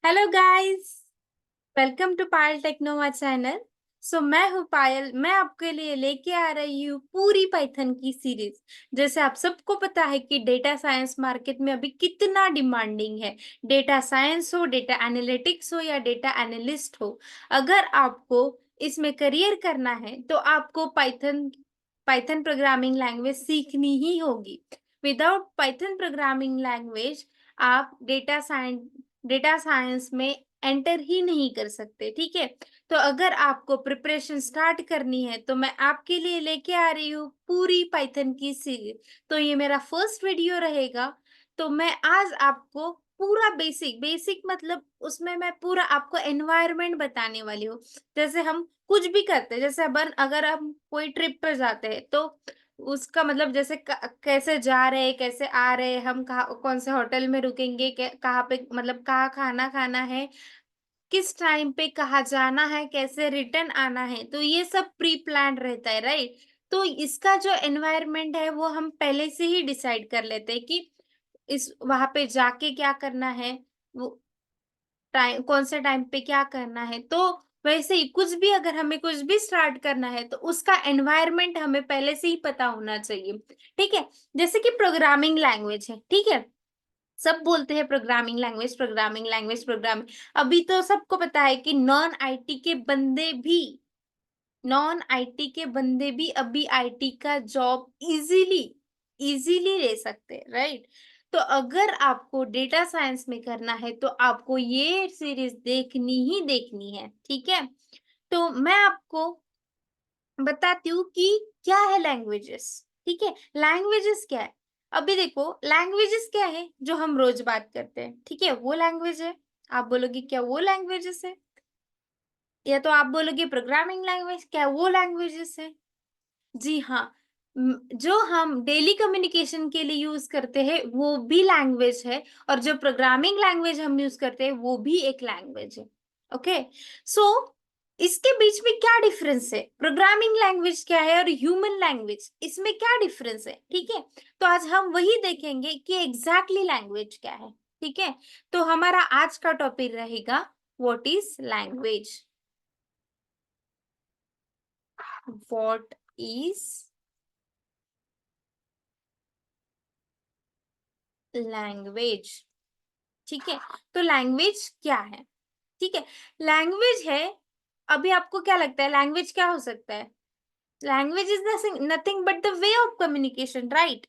Hello guys, welcome to Payal टेक्नोमा channel. मैं हूँ पायल। मैं आपके लिए लेके आ रही हूँ पूरी पाइथन की सीरीज। जैसे आप सबको पता है कि डेटा साइंस मार्केट में अभी कितना डिमांडिंग है। डेटा साइंस हो, डेटा एनालिटिक्स हो या डेटा एनालिस्ट हो, अगर आपको इसमें करियर करना है तो आपको पाइथन पाइथन प्रोग्रामिंग लैंग्वेज सीखनी ही होगी। विदाउट पाइथन प्रोग्रामिंग लैंग्वेज आप डेटा साइंस में एंटर ही नहीं कर सकते। ठीक है, तो अगर आपको प्रिपरेशन स्टार्ट करनी है तो मैं आपके लिए लेके आ रही हूँ पूरी पाइथन की सीरीज। तो ये मेरा फर्स्ट वीडियो रहेगा। तो मैं आज आपको पूरा बेसिक बेसिक मतलब उसमें मैं पूरा आपको एनवायरनमेंट बताने वाली हूँ। जैसे हम कुछ भी करते हैं, जैसे अगर हम कोई ट्रिप पर जाते हैं तो उसका मतलब जैसे कैसे जा रहे हैं, कैसे आ रहे हैं, हम कहाँ कौन से होटल में रुकेंगे, कहाँ पे मतलब कहाँ खाना खाना है, किस टाइम पे कहाँ जाना है, कैसे रिटर्न आना है, तो ये सब प्री प्लान रहता है, राइट। तो इसका जो एनवायरनमेंट है वो हम पहले से ही डिसाइड कर लेते हैं कि इस वहां पे जाके क्या करना है, वो टाइम कौन से टाइम पे क्या करना है। तो वैसे ही कुछ भी अगर हमें कुछ भी स्टार्ट करना है तो उसका एनवायरनमेंट हमें पहले से ही पता होना चाहिए। ठीक है, जैसे कि प्रोग्रामिंग लैंग्वेज है, ठीक है। सब बोलते हैं programming language, programming language, programming. अभी तो सबको पता है कि नॉन आईटी के बंदे भी अभी आईटी का जॉब इजीली इजीली ले सकते हैं, राइट। तो अगर आपको डेटा साइंस में करना है तो आपको ये सीरीज देखनी ही देखनी है, ठीक है। तो मैं आपको बताती हूँ कि क्या है लैंग्वेजेस। ठीक है, लैंग्वेजेस क्या है। अभी देखो, लैंग्वेजेस क्या है जो हम रोज बात करते हैं, ठीक है, वो लैंग्वेज है। आप बोलोगे क्या वो लैंग्वेजेस है, या तो आप बोलोगे प्रोग्रामिंग लैंग्वेज, क्या वो लैंग्वेजेस है। जी हाँ। जो हम डेली कम्युनिकेशन के लिए यूज करते हैं वो भी लैंग्वेज है, और जो प्रोग्रामिंग लैंग्वेज हम यूज करते हैं वो भी एक लैंग्वेज है। ओके, सो इसके बीच में क्या डिफरेंस है, प्रोग्रामिंग लैंग्वेज क्या है और ह्यूमन लैंग्वेज, इसमें क्या डिफरेंस है। ठीक है, तो आज हम वही देखेंगे कि एग्जैक्टली लैंग्वेज क्या है। ठीक है, तो हमारा आज का टॉपिक रहेगा what is language. What is language. ठीक है, तो लैंग्वेज क्या है। ठीक है, लैंग्वेज है। अभी आपको क्या लगता है लैंग्वेज क्या हो सकता है। Language is nothing but the way of communication, right.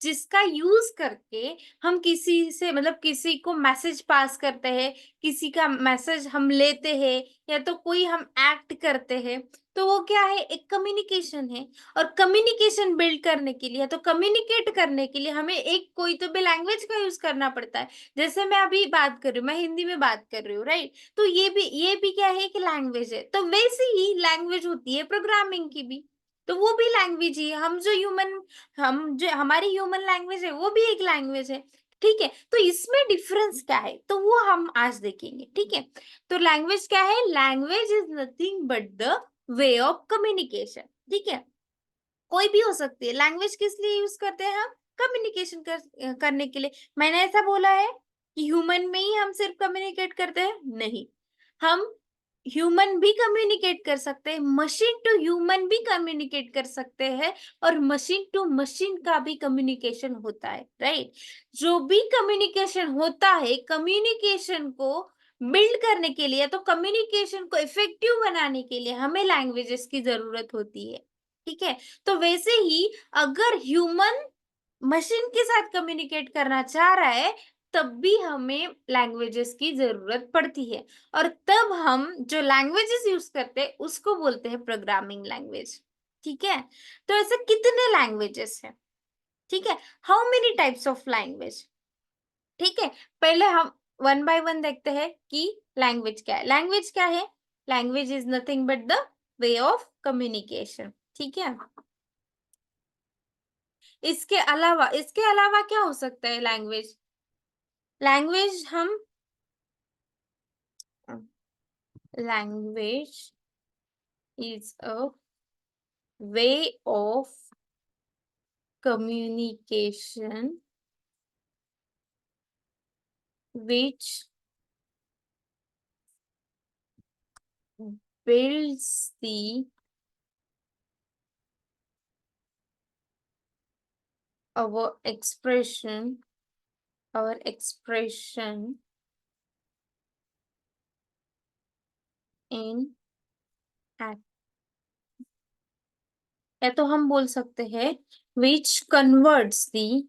जिसका यूज करके हम किसी से मतलब किसी को मैसेज पास करते हैं, किसी का मैसेज हम लेते हैं, या तो कोई हम एक्ट करते हैं, तो वो क्या है, एक कम्युनिकेशन है। और कम्युनिकेशन बिल्ड करने के लिए, तो कम्युनिकेट करने के लिए हमें एक कोई तो भी लैंग्वेज का यूज करना पड़ता है। जैसे मैं अभी बात कर रही हूँ, मैं हिंदी में बात कर रही हूँ, राइट। तो ये भी क्या है कि लैंग्वेज है। तो वैसे ही लैंग्वेज होती है प्रोग्रामिंग की भी, तो वो भी लैंग्वेज ही है। हम जो हमारी ह्यूमन लैंग्वेज है वो भी एक लैंग्वेज है। ठीक है, तो इसमें डिफरेंस क्या है तो वो हम आज देखेंगे। ठीक है, तो लैंग्वेज क्या है, language is nothing but the way of communication. ठीक है, कोई भी हो सकती है। लैंग्वेज किस लिए यूज करते हैं हम, कम्युनिकेशन करने के लिए। मैंने ऐसा बोला है कि ह्यूमन में ही हम सिर्फ कम्युनिकेट करते हैं, नहीं। हम ह्यूमन भी कम्युनिकेट कर सकते हैं, मशीन टू ह्यूमन भी कम्युनिकेट कर सकते हैं, और मशीन टू मशीन का भी कम्युनिकेशन होता है, राइट। जो भी कम्युनिकेशन होता है, कम्युनिकेशन को बिल्ड करने के लिए, तो कम्युनिकेशन को इफेक्टिव बनाने के लिए हमें लैंग्वेजेस की जरूरत होती है। ठीक है, तो वैसे ही अगर ह्यूमन मशीन के साथ कम्युनिकेट करना चाह रहा है तब भी हमें लैंग्वेजेस की जरूरत पड़ती है। और तब हम जो लैंग्वेजेस यूज करते हैं उसको बोलते हैं प्रोग्रामिंग लैंग्वेज। ठीक है, तो ऐसे कितने लैंग्वेजेस हैं। ठीक है, how many types of language. ठीक है, पहले हम वन बाय वन देखते हैं कि लैंग्वेज क्या है। लैंग्वेज क्या है, language is nothing but the way of communication. ठीक है, इसके अलावा क्या हो सकता है लैंग्वेज। लैंग्वेज हम language is a way of communication which builds the our expression in act, या तो हम बोल सकते हैं which converts the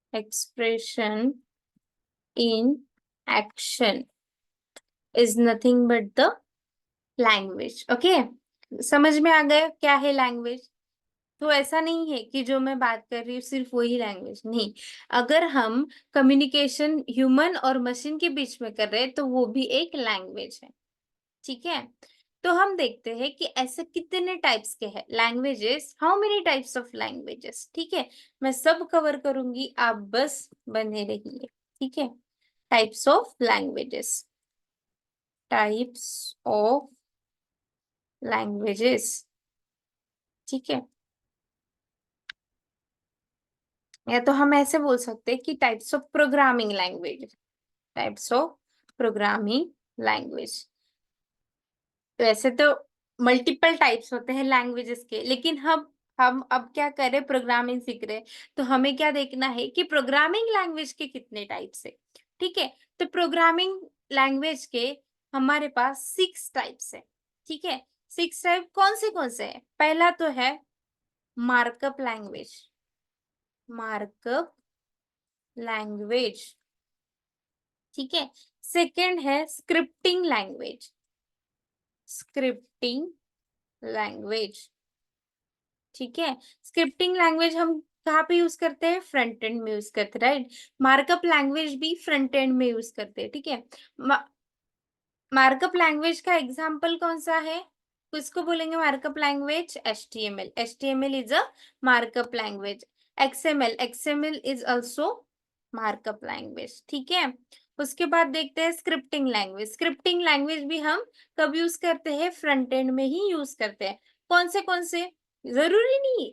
expression in action is nothing but the language. Okay, समझ में आ गया क्या है लैंग्वेज? तो ऐसा नहीं है कि जो मैं बात कर रही हूँ सिर्फ वही लैंग्वेज नहीं, अगर हम कम्युनिकेशन ह्यूमन और मशीन के बीच में कर रहे हैं तो वो भी एक लैंग्वेज है। ठीक है, तो हम देखते हैं कि ऐसे कितने टाइप्स के हैं languages, how many types of languages. ठीक है, मैं सब कवर करूंगी, आप बस बने रहिए। ठीक है, टाइप्स ऑफ लैंग्वेजेस, ठीक है, या तो हम ऐसे बोल सकते हैं कि टाइप्स ऑफ प्रोग्रामिंग लैंग्वेज। वैसे तो मल्टीपल टाइप्स होते हैं लैंग्वेजेस के, लेकिन हम अब क्या करें, प्रोग्रामिंग सीख रहे हैं, तो हमें क्या देखना है कि प्रोग्रामिंग लैंग्वेज के कितने टाइप्स है। ठीक है, तो प्रोग्रामिंग लैंग्वेज के हमारे पास 6 टाइप्स है। ठीक है, 6 टाइप कौन से है? पहला तो है मार्कअप लैंग्वेज, मार्कअप लैंग्वेज। ठीक है, सेकंड है स्क्रिप्टिंग लैंग्वेज। ठीक है, स्क्रिप्टिंग लैंग्वेज हम कहाँ पे यूज करते हैं? फ्रंट एंड में यूज करते हैं, राइट। मार्कअप लैंग्वेज भी फ्रंट एंड में यूज करते हैं। ठीक है, मार्कअप लैंग्वेज का एग्जाम्पल कौन सा है? किसको बोलेंगे markup language? HTML is a markup language. XML is also markup language. ठीक है, उसके बाद देखते हैं स्क्रिप्टिंग लैंग्वेज भी हम कब यूज करते हैं? फ्रंट एंड में ही यूज करते हैं। कौन से? जरूरी नहीं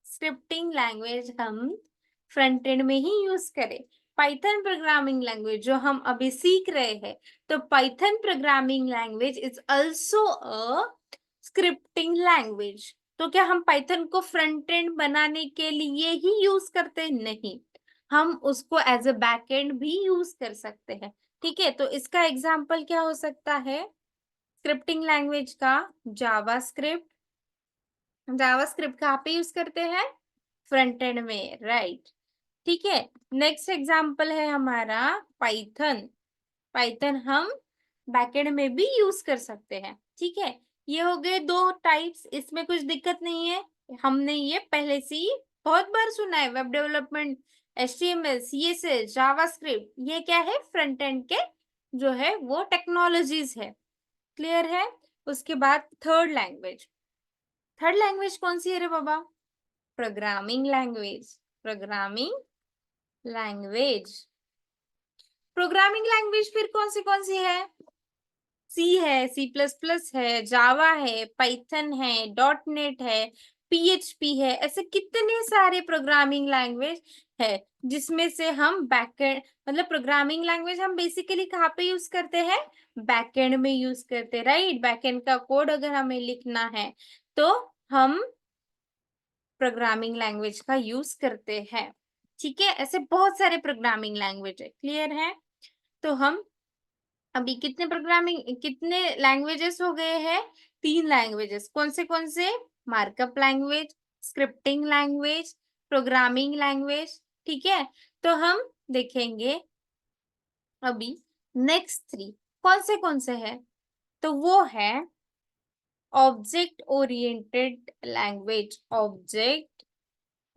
स्क्रिप्टिंग लैंग्वेज हम फ्रंट एंड में ही यूज करें। पाइथन प्रोग्रामिंग लैंग्वेज जो हम अभी सीख रहे हैं, तो Python programming language is also a scripting language. तो क्या हम पाइथन को फ्रंट एंड बनाने के लिए ही यूज करते हैं? नहीं, हम उसको एज अ बैक एंड भी यूज कर सकते हैं। ठीक है, तो इसका एग्जाम्पल क्या हो सकता है स्क्रिप्टिंग लैंग्वेज का? जावास्क्रिप्ट। जावास्क्रिप्ट कहाँ पे यूज करते हैं? फ्रंट एंड में, राइट। ठीक है, नेक्स्ट एग्जाम्पल है हमारा पाइथन। पाइथन हम बैकएंड में भी यूज कर सकते हैं। ठीक है, ये हो गए 2 टाइप्स, इसमें कुछ दिक्कत नहीं है, हमने ये पहले से ही बहुत बार सुना है। Web development, HTML, CSS, JavaScript, ये क्या है? फ्रंट एंड के जो है वो टेक्नोलॉजीज है। क्लियर है? उसके बाद थर्ड लैंग्वेज कौन सी है रे बाबा? Programming language. प्रोग्रामिंग लैंग्वेज फिर कौन सी है? सी है, C++ है, जावा है, पाइथन है, .NET है, PHP है, ऐसे कितने सारे प्रोग्रामिंग लैंग्वेज है जिसमें से हम बैकएंड, मतलब प्रोग्रामिंग लैंग्वेज हम बेसिकली कहाँ पे यूज करते हैं? बैकएंड में यूज करते हैं, राइट। बैकएंड का कोड अगर हमें लिखना है तो हम प्रोग्रामिंग लैंग्वेज का यूज करते हैं। ठीक है, ऐसे बहुत सारे प्रोग्रामिंग लैंग्वेज है। क्लियर है? तो हम अभी कितने लैंग्वेजेस हो गए हैं? 3 लैंग्वेजेस। कौन से? Markup language, scripting language, programming language. ठीक है, तो हम देखेंगे अभी नेक्स्ट 3 कौन से है, तो वो है object oriented language. Object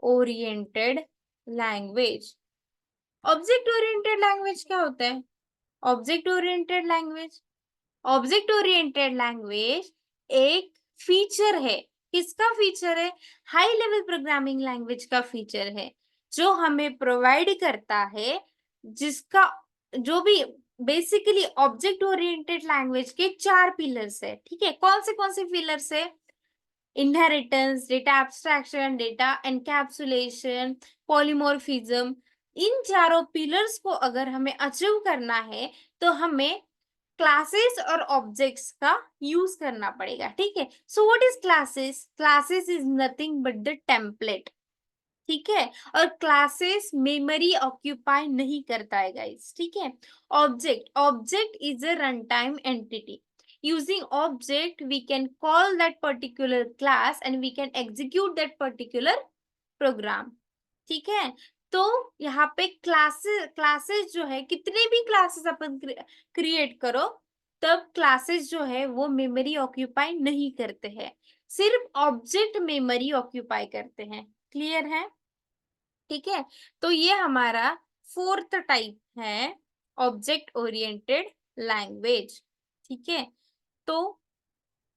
oriented language क्या होता है? ऑब्जेक्ट ओरिएंटेड लैंग्वेज एक फीचर है। किसका फीचर है? हाई लेवल प्रोग्रामिंग लैंग्वेज का फीचर है, जो हमें प्रोवाइड करता है, जिसका जो भी बेसिकली ऑब्जेक्ट ओरिएंटेड लैंग्वेज के 4 पिलर्स है। ठीक है, कौन से पिलर्स है? Inheritance, data abstraction, data encapsulation, polymorphism, इन चारों पिलर्स को अगर हमें अचीव करना है तो हमें क्लासेस और ऑब्जेक्ट्स का यूज करना पड़ेगा, ठीक है। So what is classes? Classes is nothing but the template, ठीक है। और क्लासेस मेमोरी ऑक्यूपाई नहीं करता है गाइस, ठीक है। Object is a run time entity. Using object we can call that particular class and we can execute that particular program, ठीक है। तो यहाँ पे क्लासेस जो है, कितने भी क्लासेस अपन क्रिएट करो, तब क्लासेस जो है वो मेमोरी ऑक्यूपाई नहीं करते हैं, सिर्फ ऑब्जेक्ट मेमोरी ऑक्यूपाई करते हैं। क्लियर है? ठीक है। तो ये हमारा फोर्थ टाइप है, ऑब्जेक्ट ओरिएंटेड लैंग्वेज, ठीक है। तो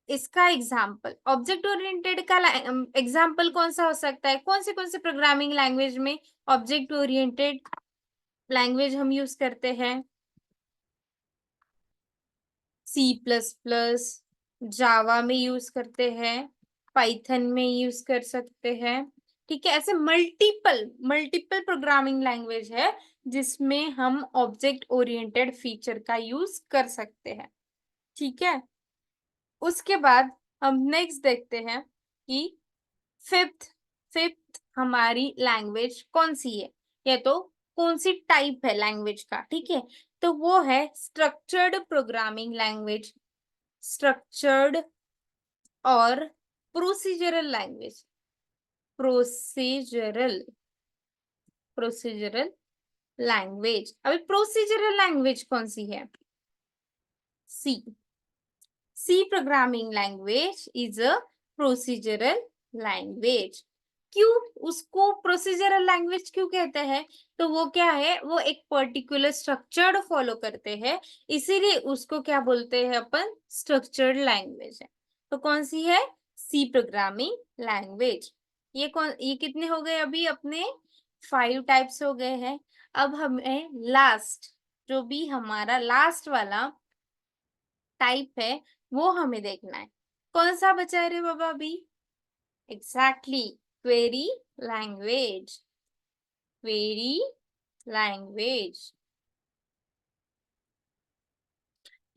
इसका एग्जाम्पल, ऑब्जेक्ट ओरिएंटेड का एग्जाम्पल कौन सा हो सकता है? कौन से प्रोग्रामिंग लैंग्वेज में ऑब्जेक्ट ओरिएंटेड लैंग्वेज हम यूज करते हैं? C++, जावा में यूज करते हैं, पाइथन में यूज कर सकते हैं, ठीक है। ऐसे मल्टीपल मल्टीपल प्रोग्रामिंग लैंग्वेज है जिसमें हम ऑब्जेक्ट ओरिएंटेड फीचर का यूज कर सकते हैं, ठीक है। उसके बाद हम नेक्स्ट देखते हैं कि फिफ्थ फिफ्थ हमारी लैंग्वेज कौन सी है, या तो कौन सी टाइप है लैंग्वेज का, ठीक है। तो वो है स्ट्रक्चर्ड प्रोग्रामिंग लैंग्वेज, स्ट्रक्चर्ड और procedural language, procedural procedural language. अभी प्रोसीजरल लैंग्वेज कौन सी है? सी। C programming language is a procedural language. क्यों उसको प्रोसीजरल लैंग्वेज क्यों कहते हैं? तो वो क्या है, वो एक पर्टिकुलर स्ट्रक्चर्ड फॉलो करते हैं, इसीलिए उसको क्या बोलते हैं अपन? स्ट्रक्चर्ड लैंग्वेज है। तो कौन सी है? C programming language. ये कितने हो गए अभी अपने? 5 टाइप्स हो गए हैं। अब हमें लास्ट, जो भी हमारा लास्ट वाला टाइप है, वो हमें देखना है। कौन सा बचा रे बाबा अभी? Exactly, query language, query language,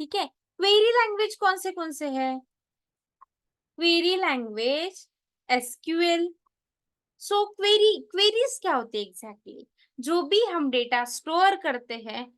ठीक है। क्वेरी लैंग्वेज कौन से है? Query language SQL. So queries क्या होती है एग्जैक्टली? जो भी हम डेटा स्टोर करते हैं,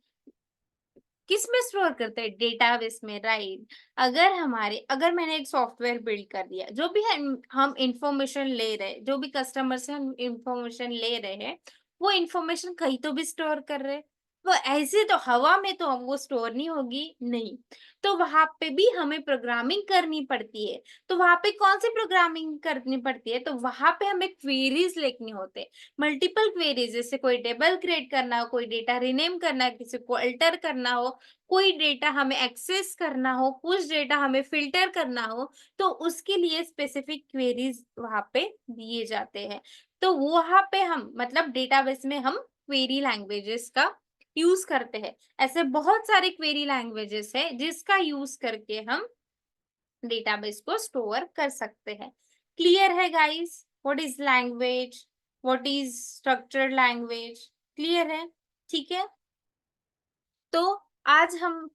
किस में स्टोर करते हैं? डेटाबेस में, राइट। अगर मैंने एक सॉफ्टवेयर बिल्ड कर दिया, जो भी हम इंफॉर्मेशन ले रहे, जो भी कस्टमर से हम इंफॉर्मेशन ले रहे हैं, वो इंफॉर्मेशन कहीं तो भी स्टोर कर रहे। वो ऐसे तो हवा में तो हम वो स्टोर नहीं होगी, नहीं। तो वहां पे भी हमें प्रोग्रामिंग करनी पड़ती है। तो वहां पे कौन सी प्रोग्रामिंग करनी पड़ती है? तो वहां पे हमें क्वेरीज लिखने होते हैं, मल्टीपल क्वेरीज। जैसे कोई टेबल क्रिएट करना हो, कोई डेटा रिनेम करना है, किसी को अल्टर करना हो, कोई डेटा हमें एक्सेस करना हो, कुछ डेटा हमें फिल्टर करना हो, तो उसके लिए स्पेसिफिक क्वेरीज वहां पे दिए जाते हैं। तो वहां पे हम मतलब डेटाबेस में हम क्वेरी लैंग्वेजेस का यूज करते हैं। ऐसे बहुत सारे क्वेरी लैंग्वेजेस है जिसका यूज करके हम डेटाबेस को स्टोर कर सकते हैं। क्लियर है guys? What is language, what is structured language? Clear है? ठीक है। तो आज हम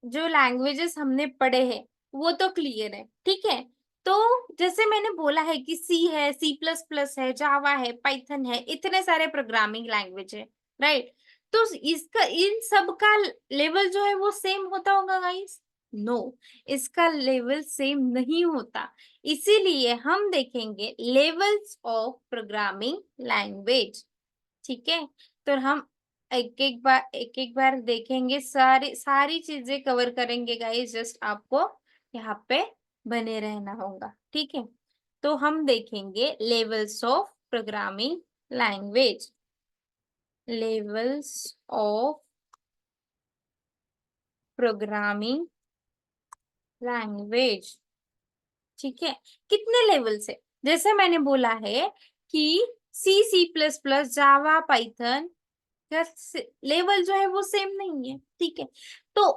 जो लैंग्वेजेस हमने पढ़े हैं वो तो क्लियर है, ठीक है। तो जैसे मैंने बोला है कि सी है, C++ है, जावा है, पाइथन है, इतने सारे प्रोग्रामिंग लैंग्वेज है, राइट। तो इसका इन सब का लेवल जो है वो सेम होता होगा गाइस? नो, इसका लेवल सेम नहीं होता। इसीलिए हम देखेंगे लेवल्स ऑफ प्रोग्रामिंग लैंग्वेज, ठीक है। तो हम एक एक बार देखेंगे, सारी सारी चीजें कवर करेंगे गाइस, जस्ट आपको यहाँ पे बने रहना होगा, ठीक है। तो हम देखेंगे levels of programming language, levels of programming language, ठीक है। कितने लेवल से? जैसे मैंने बोला है कि C++, जावा, पाइथन, लेवल जो है वो सेम नहीं है, ठीक है। तो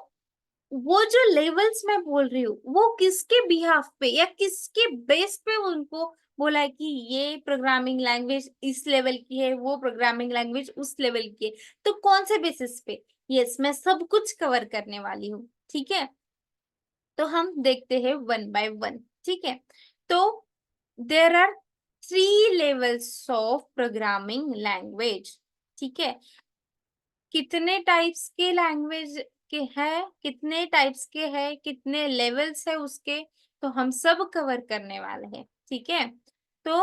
वो जो लेवल्स मैं बोल रही हूँ वो किसके बिहाफ पे या किसके बेस पे उनको बोला है कि ये प्रोग्रामिंग लैंग्वेज इस लेवल की है, वो प्रोग्रामिंग लैंग्वेज उस लेवल की है, तो कौन से बेसिस पे? यस, मैं सब कुछ कवर करने वाली हूँ। ठीक है, तो हम देखते हैं वन बाय वन। ठीक है, तो there are 3 levels of programming language. ठीक है, कितने टाइप्स के लैंग्वेज के हैं, कितने टाइप्स के हैं, कितने लेवल्स है उसके, तो हम सब कवर करने वाले हैं। ठीक है, तो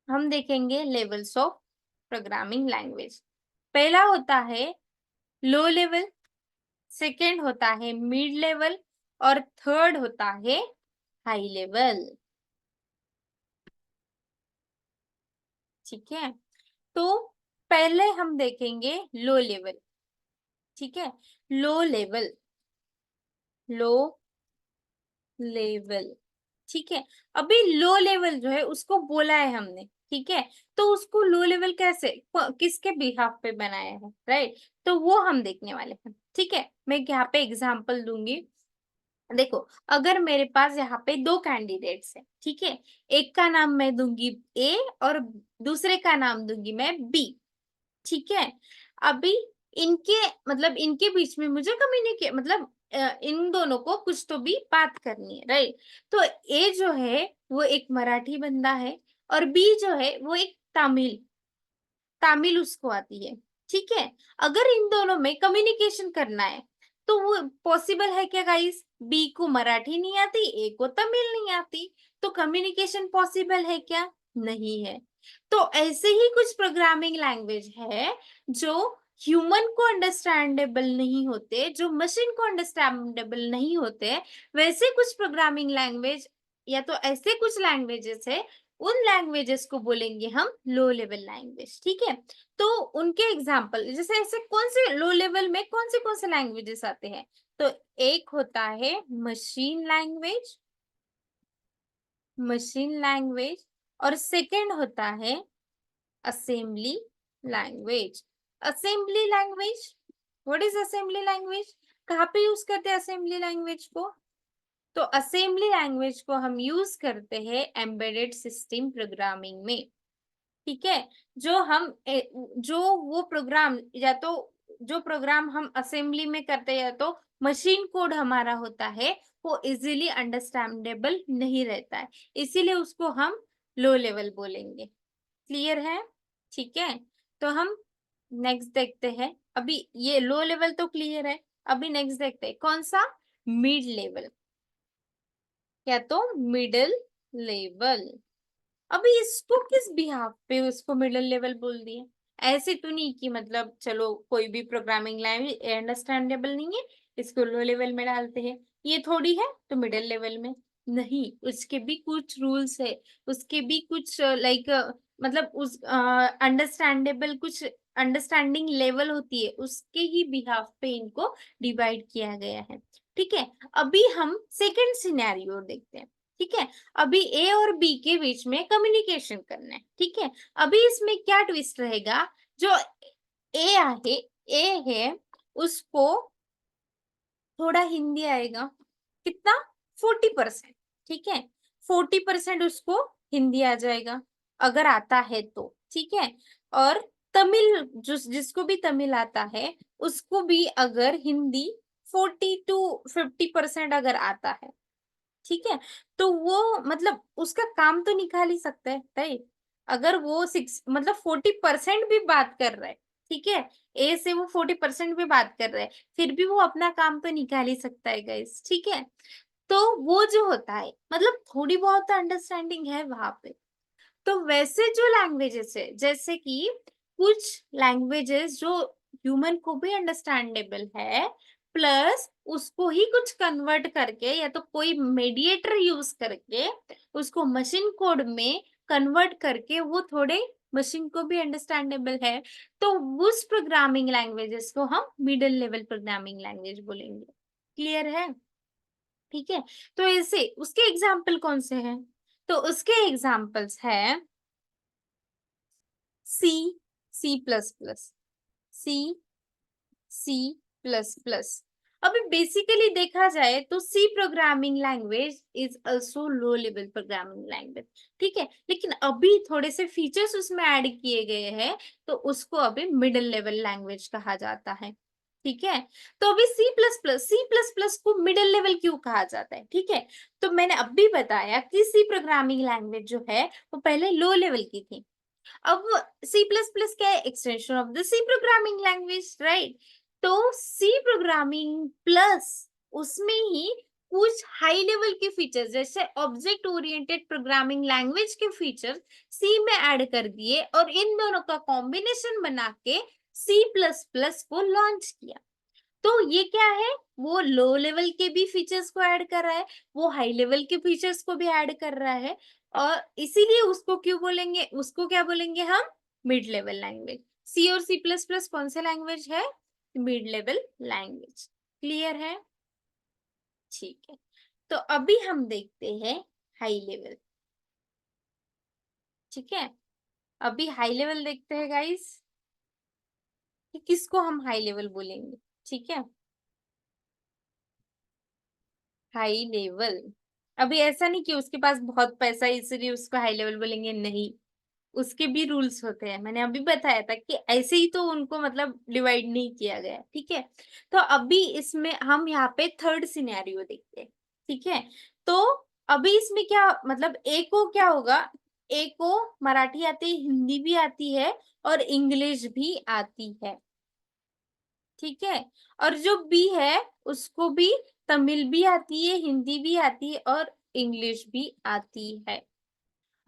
हम देखेंगे लेवल्स ऑफ प्रोग्रामिंग लैंग्वेज। पहला होता है लो लेवल, सेकंड होता है मिड लेवल, और थर्ड होता है हाई लेवल। ठीक है, तो पहले हम देखेंगे लो लेवल। ठीक है, लो लेवल, लो लेवल। ठीक है, अभी लो लेवल जो है उसको बोला है हमने। ठीक है, तो उसको लो लेवल कैसे, किसके बिहाफ पे बनाया है, राइट? तो वो हम देखने वाले हैं। ठीक है, मैं यहाँ पे एग्जांपल दूंगी। देखो, अगर मेरे पास यहाँ पे 2 कैंडिडेट्स है, ठीक है, एक का नाम मैं दूंगी ए और दूसरे का नाम दूंगी मैं बी। ठीक है, अभी इनके मतलब इनके बीच में मुझे कम्युनिकेट मतलब इन दोनों को कुछ तो भी बात करनी है, राइट? तो ए जो है वो एक मराठी बंदा है, और बी जो है वो एक तमिल तमिल उसको आती है। ठीक है, अगर इन दोनों में कम्युनिकेशन करना है तो वो पॉसिबल है क्या गाइस? बी को मराठी नहीं आती, ए को तमिल नहीं आती, तो कम्युनिकेशन पॉसिबल है क्या? नहीं है। तो ऐसे ही कुछ प्रोग्रामिंग लैंग्वेज है जो ह्यूमन को अंडरस्टैंडेबल नहीं होते, जो मशीन को अंडरस्टैंडेबल नहीं होते, वैसे कुछ प्रोग्रामिंग लैंग्वेज या तो ऐसे कुछ लैंग्वेजेस है, उन लैंग्वेजेस को बोलेंगे हम लो लेवल लैंग्वेज। ठीक है, तो उनके एग्जाम्पल जैसे ऐसे लो लेवल में कौन से लैंग्वेजेस आते हैं? तो एक होता है मशीन लैंग्वेज, मशीन लैंग्वेज, और सेकंड होता है assembly language. Assembly language, what is assembly language? कहाँ पे यूज करते हैं असेंबली लैंग्वेज को? तो असेंबली लैंग्वेज को हम यूज करते हैं एम्बेडेड सिस्टम प्रोग्रामिंग में। ठीक है, जो हम जो वो प्रोग्राम या तो जो प्रोग्राम हम असेंबली में करते हैं या तो मशीन कोड हमारा होता है, वो इजीली अंडरस्टैंडेबल नहीं रहता है, इसीलिए उसको हम लो लेवल बोलेंगे। क्लियर है? ठीक है, तो हम नेक्स्ट देखते हैं। अभी ये लो लेवल तो क्लियर है, अभी नेक्स्ट देखते हैं कौन सा, मिड लेवल या तो मिडिल लेवल। अभी इसको किस बिहाफ पे उसको मिडिल लेवल बोल दिए? ऐसे तो नहीं कि मतलब चलो कोई भी प्रोग्रामिंग लैंग्वेज अंडरस्टैंडेबल नहीं है, इसको लो लेवल में डालते हैं, ये थोड़ी है तो मिडिल लेवल में। नहीं, उसके भी कुछ रूल्स है, उसके भी कुछ लाइक मतलब उस अंडरस्टैंडेबल कुछ अंडरस्टैंडिंग लेवल होती है, उसके ही बिहाफ पे इनको डिवाइड किया गया है। ठीक है, अभी हम सेकंड सिनेरियो देखते हैं। ठीक है, अभी ए और बी के बीच में कम्युनिकेशन करना है। ठीक है, अभी इसमें क्या ट्विस्ट रहेगा, जो ए है, ए है, उसको थोड़ा हिंदी आएगा, कितना? 40%। ठीक है, 40% उसको हिंदी आ जाएगा अगर आता है तो। ठीक है, और तमिल जिसको भी तमिल आता है उसको भी अगर हिंदी 40 to 50% अगर आता है, ठीक है, तो वो मतलब उसका काम तो निकाल ही सकता है, राइट? अगर वो 6 मतलब 40% भी बात कर रहा है, ठीक है, ए से वो 40% भी बात कर रहा है, फिर भी वो अपना काम तो निकाल ही सकता है गाइस। ठीक है, तो वो जो होता है मतलब थोड़ी बहुत अंडरस्टैंडिंग है वहां पे। तो वैसे जो लैंग्वेजेस है, जैसे कि कुछ लैंग्वेजेस जो ह्यूमन को भी अंडरस्टैंडेबल है, प्लस उसको ही कुछ कन्वर्ट करके या तो कोई मेडिएटर यूज करके उसको मशीन कोड में कन्वर्ट करके वो थोड़े मशीन को भी अंडरस्टैंडेबल है, तो उस प्रोग्रामिंग लैंग्वेजेस को हम मिडिल लेवल प्रोग्रामिंग लैंग्वेज बोलेंगे। क्लियर है? ठीक है, तो ऐसे उसके एग्जाम्पल कौन से हैं? तो उसके एग्जाम्पल्स है C, C plus plus, C, C plus plus, अभी बेसिकली देखा जाए तो C programming language is also low level programming language, ठीक है, लेकिन अभी थोड़े से फीचर्स उसमें ऐड किए गए हैं, तो उसको अभी मिडिल लेवल लैंग्वेज कहा जाता है, ठीक है। तो अभी सी प्लस प्लस को मिडिल लेवल क्यों कहा जाता है, ठीक है। तो मैंने अभी बताया कि सी प्रोग्रामिंग लैंग्वेज जो है वो पहले लो लेवल की थी। अब सी प्लस प्लस क्या है, extension of the C programming language, right. तो सी प्रोग्रामिंग प्लस उसमें ही कुछ हाई लेवल के फीचर्स जैसे ऑब्जेक्ट ओरिएंटेड प्रोग्रामिंग लैंग्वेज के फीचर्स सी में ऐड कर दिए और इन दोनों का कॉम्बिनेशन बना के सी प्लस प्लस को लॉन्च किया। तो ये क्या है, वो लो लेवल के भी फीचर्स को ऐड कर रहा है, वो हाई लेवल के फीचर्स को भी ऐड कर रहा है, और इसीलिए उसको क्यों बोलेंगे, उसको क्या बोलेंगे हम, मिड लेवल लैंग्वेज। सी और सी प्लस प्लस कौन सा लैंग्वेज है, मिड लेवल लैंग्वेज। क्लियर है, ठीक है। तो अभी हम देखते हैं हाई लेवल, ठीक है। अभी हाई लेवल देखते हैं गाइस, कि किसको हम हाई लेवल बोलेंगे, ठीक है। हाई लेवल, अभी ऐसा नहीं कि उसके पास बहुत पैसा है इसलिए उसको हाई लेवल बोलेंगे, नहीं, उसके भी रूल्स होते हैं, मैंने अभी बताया था कि ऐसे ही तो उनको मतलब डिवाइड नहीं किया गया, ठीक है। तो अभी इसमें हम यहाँ पे थर्ड सिनेरियो देखते हैं, ठीक है। तो अभी इसमें क्या मतलब, ए को क्या होगा, ए को मराठी आती है, हिंदी भी आती है और इंग्लिश भी आती है, ठीक है। और जो बी है उसको भी तमिल भी आती है, हिंदी भी आती है और इंग्लिश भी आती है।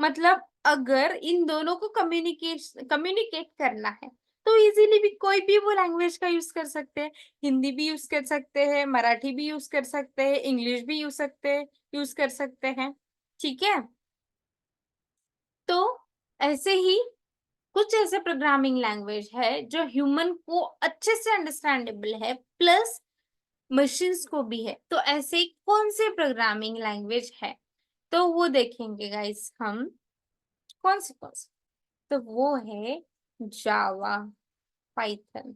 मतलब अगर इन दोनों को कम्युनिकेट कम्युनिकेट करना है तो इजीली भी कोई भी वो लैंग्वेज का यूज कर सकते हैं, हिंदी भी यूज कर सकते हैं, मराठी भी यूज कर सकते हैं, इंग्लिश भी यूज कर सकते हैं, ठीक है। तो ऐसे ही कुछ ऐसे प्रोग्रामिंग लैंग्वेज है जो ह्यूमन को अच्छे से अंडरस्टैंडेबल है प्लस मशीन्स को भी है, तो ऐसे कौन से प्रोग्रामिंग लैंग्वेज है, तो वो देखेंगे गाइस हम, कौन से, तो वो है जावा, पाइथन।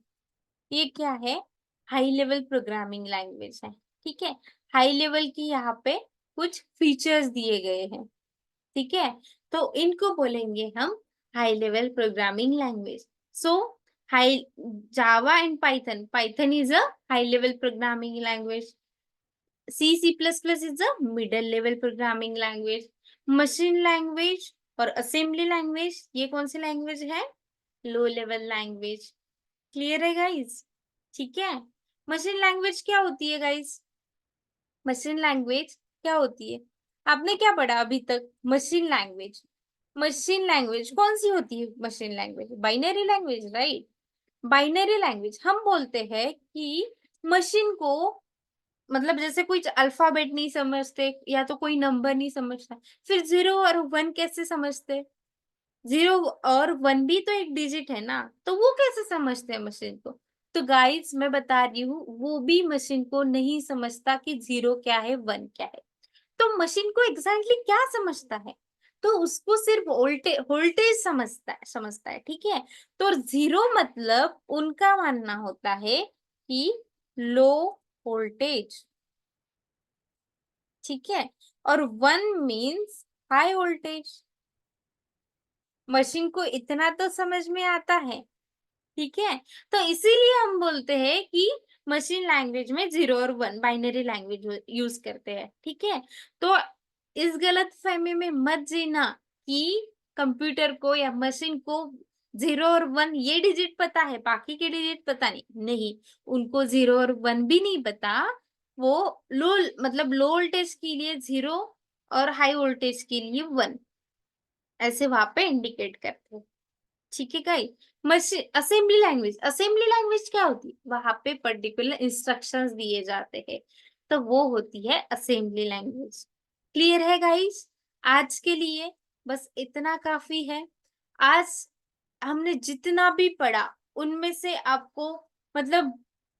ये क्या है, हाई लेवल प्रोग्रामिंग लैंग्वेज है, ठीक है। हाई लेवल की यहाँ पे कुछ फीचर्स दिए गए हैं, ठीक है। तो इनको बोलेंगे हम high level programming language. So high Java and Python, Python is a high level programming language, C++ is a middle level programming language, machine language और assembly language ये कौन सी लैंग्वेज है, लो लेवल लैंग्वेज। क्लियर है guys, ठीक है। Machine language क्या होती है गाइस, मशीन लैंग्वेज क्या होती है, आपने क्या पढ़ा अभी तक, मशीन लैंग्वेज, मशीन लैंग्वेज कौन सी होती है, machine language binary language, right. Binary language हम बोलते हैं कि मशीन को मतलब जैसे कोई अल्फाबेट नहीं समझते या तो कोई नंबर नहीं समझता, फिर जीरो और वन कैसे समझते, जीरो और वन भी तो एक डिजिट है ना, तो वो कैसे समझते हैं मशीन को। तो गाइस मैं बता रही हूँ वो भी मशीन को नहीं समझता कि जीरो क्या है वन क्या है, तो मशीन को एग्जैक्टली क्या समझता है, तो उसको सिर्फ वोल्टेज समझता है, ठीक है। तो जीरो मतलब उनका मानना होता है कि लो वोल्टेज, ठीक है। और one means high voltage, machine को इतना तो समझ में आता है, ठीक है। तो इसीलिए हम बोलते हैं कि मशीन लैंग्वेज में जीरो और वन बाइनरी लैंग्वेज यूज करते हैं, ठीक है। तो इस गलत फहमी में मत जीना कि कंप्यूटर को या मशीन को जीरो और वन ये डिजिट पता है बाकी के डिजिट पता नहीं, उनको जीरो और वन भी नहीं पता, वो लो मतलब लो वोल्टेज के लिए जीरो और हाई वोल्टेज के लिए वन, ऐसे वहां पे इंडिकेट करते हैं, ठीक है गाइस। मशीन असेंबली लैंग्वेज क्या होती है, वहां पे पर्टिकुलर इंस्ट्रक्शंस दिए जाते हैं, तो वो होती है असेंबली लैंग्वेज। क्लियर है गाइस, आज के लिए बस इतना काफी है। आज हमने जितना भी पढ़ा उनमें से आपको मतलब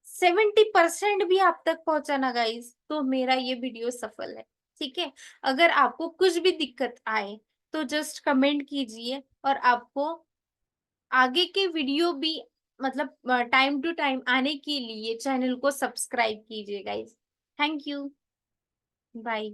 70% भी आप तक पहुंचा ना गाइस, तो मेरा ये वीडियो सफल है, ठीक है। अगर आपको कुछ भी दिक्कत आए तो जस्ट कमेंट कीजिए और आपको आगे के वीडियो भी मतलब टाइम टू टाइम आने के लिए चैनल को सब्सक्राइब कीजिए गाइस। Thank you. बाय।